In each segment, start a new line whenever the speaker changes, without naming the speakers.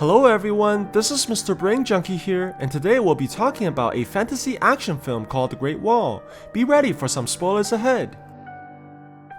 Hello everyone, this is Mr. Brain Junkie here, and today we'll be talking about a fantasy action film called The Great Wall. Be ready for some spoilers ahead.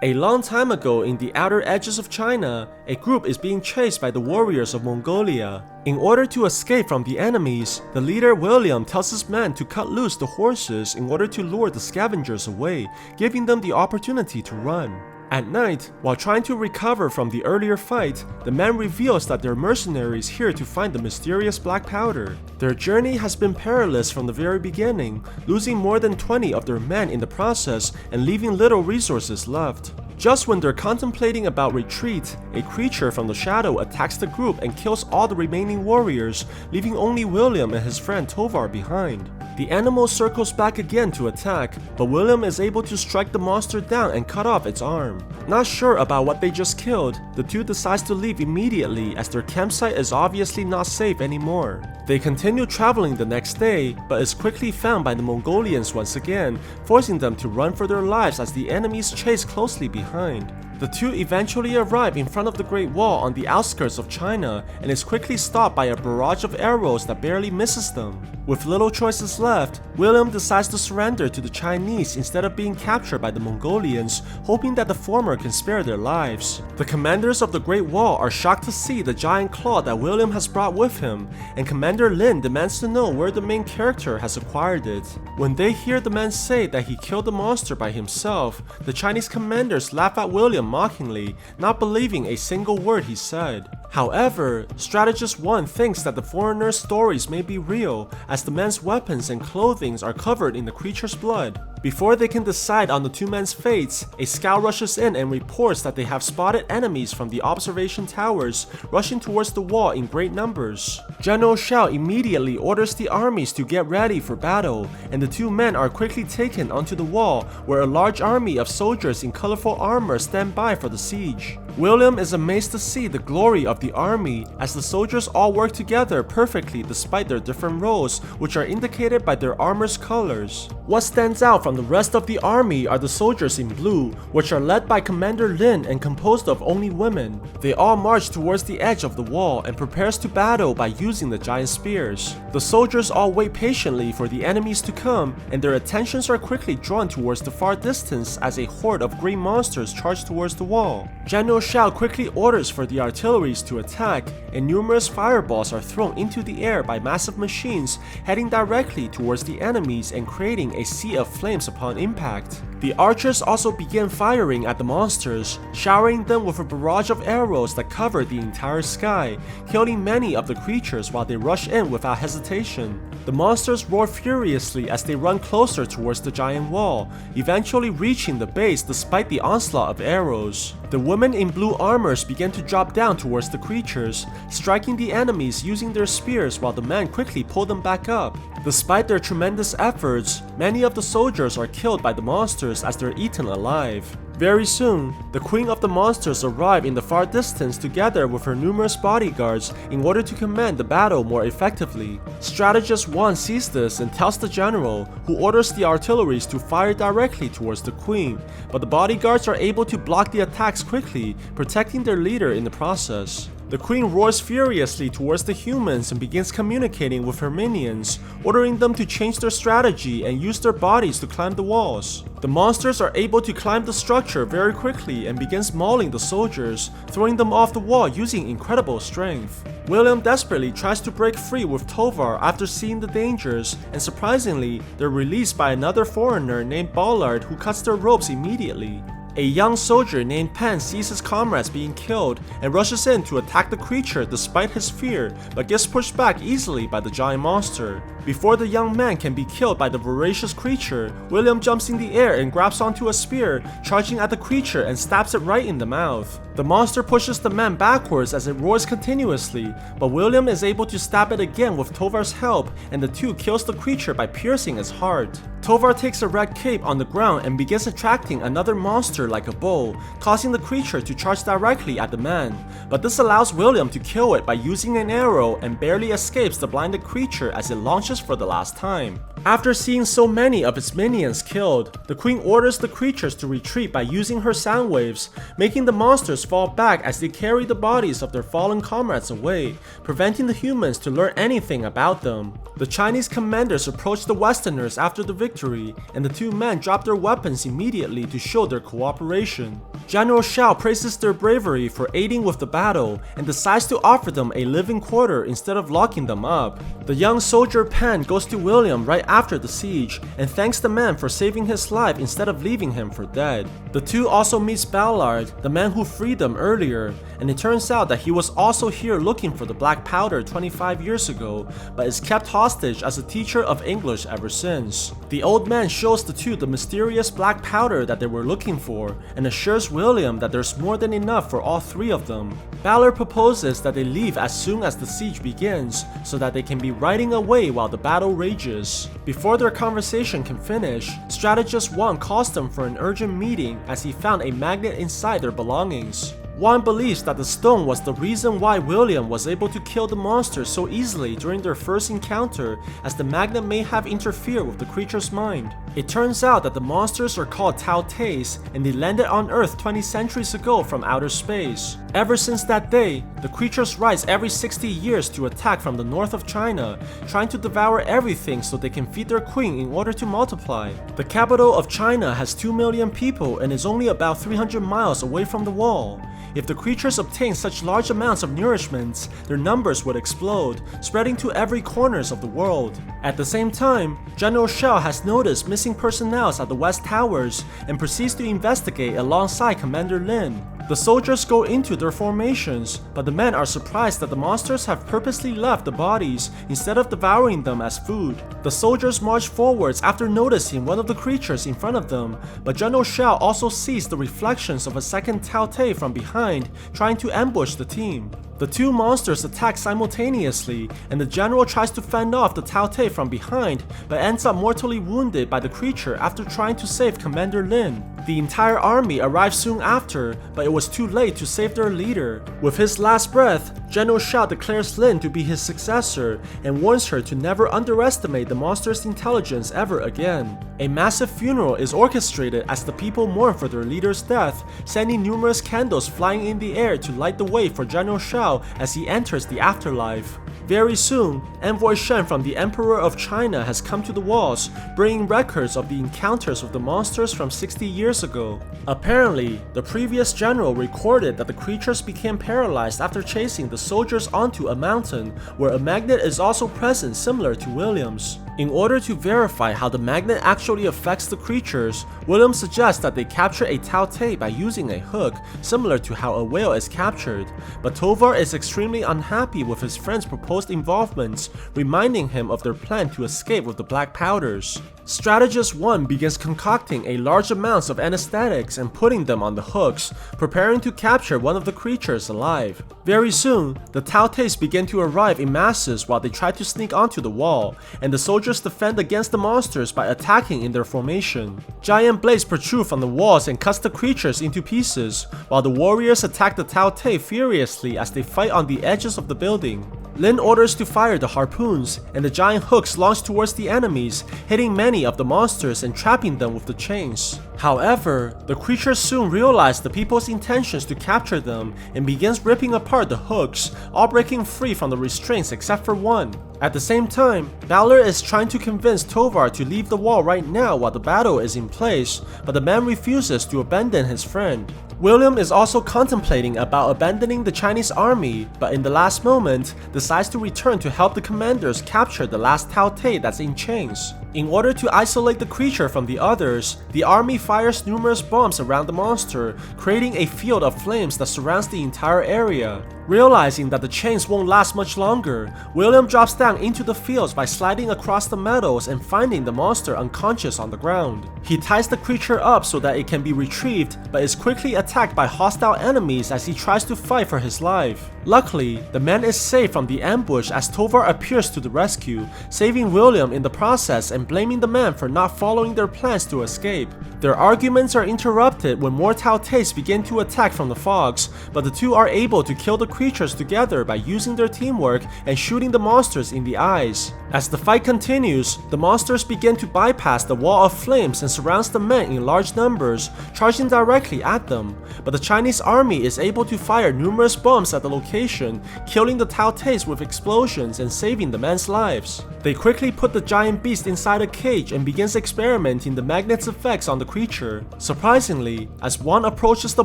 A long time ago in the outer edges of China, a group is being chased by the warriors of Mongolia. In order to escape from the enemies, the leader William tells his men to cut loose the horses in order to lure the scavengers away, giving them the opportunity to run. At night, while trying to recover from the earlier fight, the man reveals that they're mercenaries here to find the mysterious black powder. Their journey has been perilous from the very beginning, losing more than 20 of their men in the process and leaving little resources left. Just when they're contemplating about retreat, a creature from the shadow attacks the group and kills all the remaining warriors, leaving only William and his friend Devour behind. The animal circles back again to attack, but William is able to strike the monster down and cut off its arm. Not sure about what they just killed, the two decide to leave immediately as their campsite is obviously not safe anymore. They continue traveling the next day, but is quickly found by the Mongolians once again, forcing them to run for their lives as the enemies chase closely behind. The two eventually arrive in front of the Great Wall on the outskirts of China and is quickly stopped by a barrage of arrows that barely misses them. With little choices left, William decides to surrender to the Chinese instead of being captured by the Mongolians, hoping that the former can spare their lives. The commanders of the Great Wall are shocked to see the giant claw that William has brought with him, and Commander Lin demands to know where the main character has acquired it. When they hear the man say that he killed the monster by himself, the Chinese commanders laugh at William mockingly, not believing a single word he said. However, Strategist 1 thinks that the foreigner's stories may be real, as the man's weapons and clothing are covered in the creature's blood. Before they can decide on the two men's fates, a scout rushes in and reports that they have spotted enemies from the observation towers rushing towards the wall in great numbers. General Xiao immediately orders the armies to get ready for battle, and the two men are quickly taken onto the wall, where a large army of soldiers in colorful armor stand by for the siege. William is amazed to see the glory of the army, as the soldiers all work together perfectly despite their different roles, which are indicated by their armor's colors. What stands out from the rest of the army are the soldiers in blue, which are led by Commander Lin and composed of only women. They all march towards the edge of the wall and prepares to battle by using the giant spears. The soldiers all wait patiently for the enemies to come, and their attentions are quickly drawn towards the far distance as a horde of green monsters charge towards the wall. General Xiao quickly orders for the artilleries to attack, and numerous fireballs are thrown into the air by massive machines heading directly towards the enemies and creating a sea of flames upon impact. The archers also begin firing at the monsters, showering them with a barrage of arrows that cover the entire sky, killing many of the creatures while they rush in without hesitation. The monsters roar furiously as they run closer towards the giant wall, eventually reaching the base despite the onslaught of arrows. The women in blue armors begin to drop down towards the creatures, striking the enemies using their spears while the men quickly pull them back up. Despite their tremendous efforts, many of the soldiers are killed by the monsters as they're eaten alive. Very soon, the queen of the monsters arrive in the far distance together with her numerous bodyguards in order to command the battle more effectively. Strategist 1 sees this and tells the general, who orders the artilleries to fire directly towards the queen, but the bodyguards are able to block the attacks quickly, protecting their leader in the process. The queen roars furiously towards the humans and begins communicating with her minions, ordering them to change their strategy and use their bodies to climb the walls. The monsters are able to climb the structure very quickly and begins mauling the soldiers, throwing them off the wall using incredible strength. William desperately tries to break free with Devour after seeing the dangers, and surprisingly, they're released by another foreigner named Ballard who cuts their ropes immediately. A young soldier named Pan sees his comrades being killed and rushes in to attack the creature despite his fear, but gets pushed back easily by the giant monster. Before the young man can be killed by the voracious creature, William jumps in the air and grabs onto a spear, charging at the creature and stabs it right in the mouth. The monster pushes the man backwards as it roars continuously, but William is able to stab it again with Devour's help, and the two kills the creature by piercing its heart. Tovar takes a red cape on the ground and begins attracting another monster like a bull, causing the creature to charge directly at the man, but this allows William to kill it by using an arrow and barely escapes the blinded creature as it launches for the last time. After seeing so many of its minions killed, the queen orders the creatures to retreat by using her sound waves, making the monsters fall back as they carry the bodies of their fallen comrades away, preventing the humans to learn anything about them. The Chinese commanders approach the Westerners after the victory, and the two men drop their weapons immediately to show their cooperation. General Xiao praises their bravery for aiding with the battle and decides to offer them a living quarter instead of locking them up. The young soldier Pan goes to William right after the siege and thanks the man for saving his life instead of leaving him for dead. The two also meets Ballard, the man who freed them earlier, and it turns out that he was also here looking for the black powder 25 years ago, but is kept hostage as a teacher of English ever since. The old man shows the two the mysterious black powder that they were looking for and assures William that there's more than enough for all three of them. Ballard proposes that they leave as soon as the siege begins so that they can be riding away while the battle rages. Before their conversation can finish, Strategist 1 calls them for an urgent meeting as he found a magnet inside their belongings. One believes that the stone was the reason why William was able to kill the monster so easily during their first encounter, as the magnet may have interfered with the creature's mind. It turns out that the monsters are called Tao Teis, and they landed on Earth 20 centuries ago from outer space. Ever since that day, the creatures rise every 60 years to attack from the north of China, trying to devour everything so they can feed their queen in order to multiply. The capital of China has 2 million people and is only about 300 miles away from the wall. If the creatures obtain such large amounts of nourishment, their numbers would explode, spreading to every corners of the world. At the same time, General Xiao has noticed missing personnel at the West Towers and proceeds to investigate alongside Commander Lin. The soldiers go into their formations, but the men are surprised that the monsters have purposely left the bodies instead of devouring them as food. The soldiers march forwards after noticing one of the creatures in front of them, but General Xiao also sees the reflections of a second Tao Te from behind, trying to ambush the team. The two monsters attack simultaneously, and the general tries to fend off the Tao Te from behind, but ends up mortally wounded by the creature after trying to save Commander Lin. The entire army arrives soon after, but it was too late to save their leader. With his last breath, General Xiao declares Lin to be his successor and warns her to never underestimate the monster's intelligence ever again. A massive funeral is orchestrated as the people mourn for their leader's death, sending numerous candles flying in the air to light the way for General Xiao as he enters the afterlife. Very soon, Envoy Shen from the Emperor of China has come to the walls, bringing records of the encounters with the monsters from 60 years ago. Apparently, the previous general recorded that the creatures became paralyzed after chasing the soldiers onto a mountain, where a magnet is also present similar to William's. In order to verify how the magnet actually affects the creatures, William suggests that they capture a Tao Te by using a hook, similar to how a whale is captured, but Tovar is extremely unhappy with his friend's proposed involvement, reminding him of their plan to escape with the black powders. Strategist 1 begins concocting a large amounts of anesthetics and putting them on the hooks, preparing to capture one of the creatures alive. Very soon, the Tao Teis begin to arrive in masses while they try to sneak onto the wall, and the soldiers defend against the monsters by attacking in their formation. Giant blades protrude from the walls and cuts the creatures into pieces, while the warriors attack the Tao Te furiously as they fight on the edges of the building. Lin orders to fire the harpoons, and the giant hooks launch towards the enemies, hitting many of the monsters and trapping them with the chains. However, the creatures soon realize the people's intentions to capture them and begins ripping apart the hooks, all breaking free from the restraints except for one. At the same time, Ballard is trying to convince Tovar to leave the wall right now while the battle is in place, but the man refuses to abandon his friend. William is also contemplating about abandoning the Chinese army, but in the last moment, decides to return to help the commanders capture the last Tao Te that's in chains. In order to isolate the creature from the others, the army fires numerous bombs around the monster, creating a field of flames that surrounds the entire area. Realizing that the chains won't last much longer, William drops down into the fields by sliding across the meadows and finding the monster unconscious on the ground. He ties the creature up so that it can be retrieved, but is quickly attacked by hostile enemies as he tries to fight for his life. Luckily, the man is saved from the ambush as Devour appears to the rescue, saving William in the process and blaming the man for not following their plans to escape. Their arguments are interrupted when more Taotais begin to attack from the fogs, but the two are able to kill the creatures together by using their teamwork and shooting the monsters in the eyes. As the fight continues, the monsters begin to bypass the wall of flames and surrounds the men in large numbers, charging directly at them. But the Chinese army is able to fire numerous bombs at the location, killing the Taotais with explosions and saving the men's lives. They quickly put the giant beast inside a cage and begins experimenting the magnet's effects on the creature. Surprisingly, as one approaches the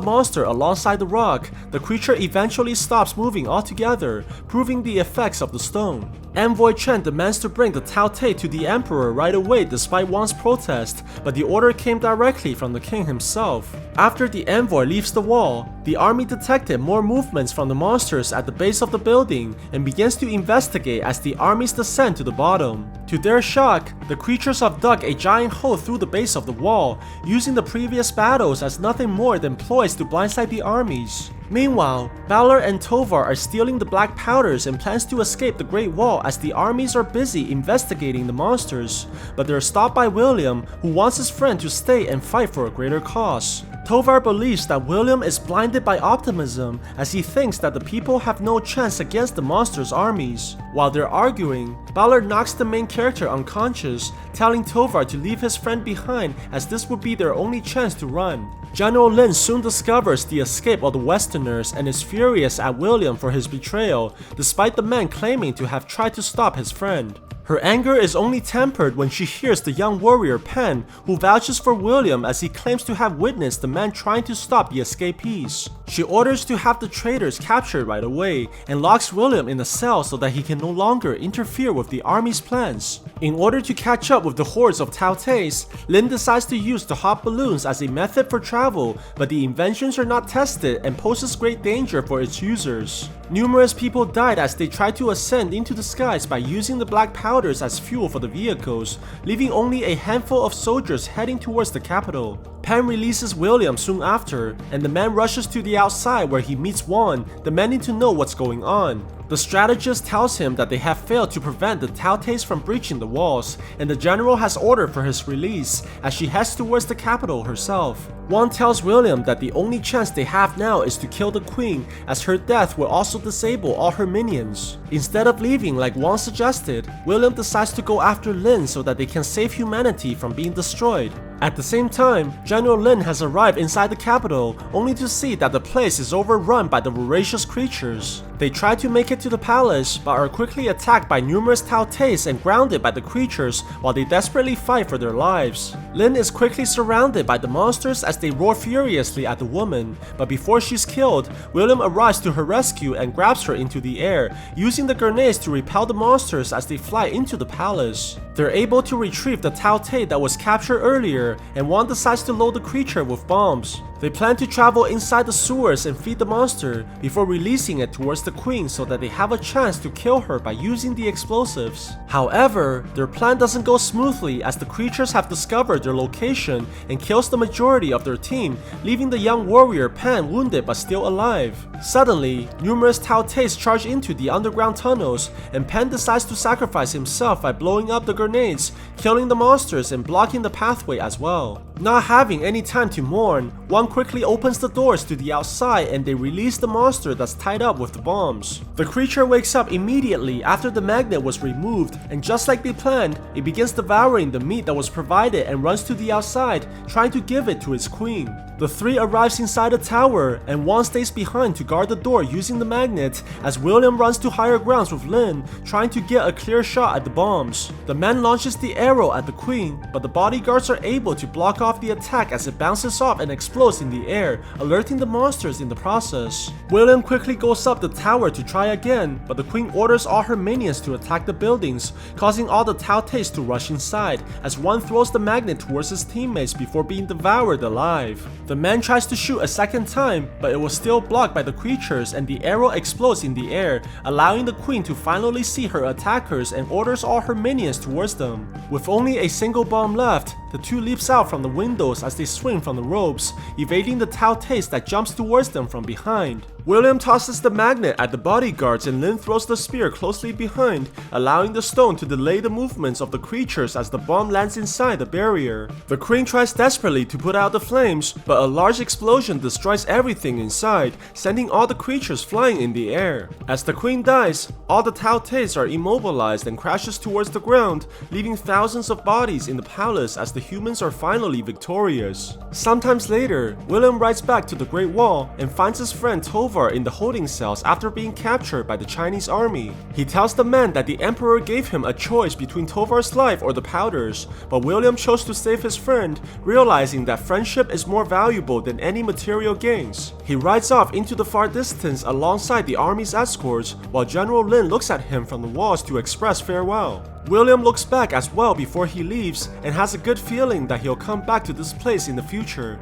monster alongside the rock, the creature eventually stops moving altogether, proving the effects of the stone. Envoy Chen demands to bring the Taotai to the Emperor right away despite Wang's protest, but the order came directly from the king himself. After the envoy leaves the wall, the army detected more movements from the monsters at the base of the building and begins to investigate as the armies descend to the bottom. To their shock, the creatures have dug a giant hole through the base of the wall, using the previous battles as nothing more than ploys to blindside the armies. Meanwhile, Balor and Devour are stealing the black powders and plans to escape the Great Wall as the armies are busy investigating the monsters, but they're stopped by William, who wants his friend to stay and fight for a greater cause. Devour believes that William is blinded by optimism as he thinks that the people have no chance against the monsters' armies. While they're arguing, Balor knocks the main character unconscious, telling Devour to leave his friend behind as this would be their only chance to run. General Lin soon discovers the escape of the Westerners and is furious at William for his betrayal, despite the man claiming to have tried to stop his friend. Her anger is only tempered when she hears the young warrior Pen, who vouches for William as he claims to have witnessed the man trying to stop the escapees. She orders to have the traitors captured right away and locks William in a cell so that he can no longer interfere with the army's plans. In order to catch up with the hordes of Taotais, Lin decides to use the hot balloons as a method for travel, but the inventions are not tested and poses great danger for its users. Numerous people died as they tried to ascend into the skies by using the black powders as fuel for the vehicles, leaving only a handful of soldiers heading towards the capital. Pen releases William soon after, and the man rushes to the outside where he meets Wan, demanding to know what's going on. The strategist tells him that they have failed to prevent the Taotais from breaching the walls, and the general has ordered for his release as she heads towards the capital herself. Wan tells William that the only chance they have now is to kill the queen, as her death will also disable all her minions. Instead of leaving like Wan suggested, William decides to go after Lin so that they can save humanity from being destroyed. At the same time, General Lin has arrived inside the capital, only to see that the place is overrun by the voracious creatures. They try to make it to the palace, but are quickly attacked by numerous Taotais and grounded by the creatures while they desperately fight for their lives. Lin is quickly surrounded by the monsters as they roar furiously at the woman, but before she's killed, William arrives to her rescue and grabs her into the air, using the grenades to repel the monsters as they fly into the palace. They're able to retrieve the Taotai that was captured earlier, and Wan decides to load the creature with bombs. They plan to travel inside the sewers and feed the monster before releasing it towards the queen so that they have a chance to kill her by using the explosives. However, their plan doesn't go smoothly as the creatures have discovered their location and kills the majority of their team, leaving the young warrior Pan wounded but still alive. Suddenly, numerous Taotais charge into the underground tunnels, and Pan decides to sacrifice himself by blowing up the grenades, killing the monsters and blocking the pathway as well. Not having any time to mourn, Wan quickly opens the doors to the outside and they release the monster that's tied up with the bombs. The creature wakes up immediately after the magnet was removed, and just like they planned, it begins devouring the meat that was provided and runs to the outside, trying to give it to its queen. The three arrives inside the tower, and Wan stays behind to guard the door using the magnet as William runs to higher grounds with Lin, trying to get a clear shot at the bombs. The man launches the arrow at the queen, but the bodyguards are able to block off the attack as it bounces off and explodes in the air, alerting the monsters in the process. William quickly goes up the tower to try again, but the queen orders all her minions to attack the buildings, causing all the Taotais to rush inside as one throws the magnet towards his teammates before being devoured alive. The man tries to shoot a second time, but it was still blocked by the creatures and the arrow explodes in the air, allowing the queen to finally see her attackers and orders all her minions towards them. With only a single bomb left, the two leaps out from the windows as they swing from the ropes, evading the Tao Taste that jumps towards them from behind. William tosses the magnet at the bodyguards and Lin throws the spear closely behind, allowing the stone to delay the movements of the creatures as the bomb lands inside the barrier. The queen tries desperately to put out the flames, but a large explosion destroys everything inside, sending all the creatures flying in the air. As the queen dies, all the Tao Tastes are immobilized and crashes towards the ground, leaving thousands of bodies in the palace as the humans are finally victorious. Sometimes later, William rides back to the Great Wall and finds his friend Tovar in the holding cells after being captured by the Chinese army. He tells the man that the emperor gave him a choice between Tovar's life or the powders, but William chose to save his friend, realizing that friendship is more valuable than any material gains. He rides off into the far distance alongside the army's escorts, while General Lin looks at him from the walls to express farewell. William looks back as well before he leaves and has a good feeling that he'll come back to this place in the future.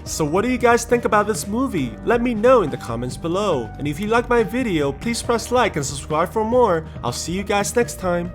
So what do you guys think about this movie? Let me know in the comments below. And if you like my video, please press like and subscribe for more. I'll see you guys next time.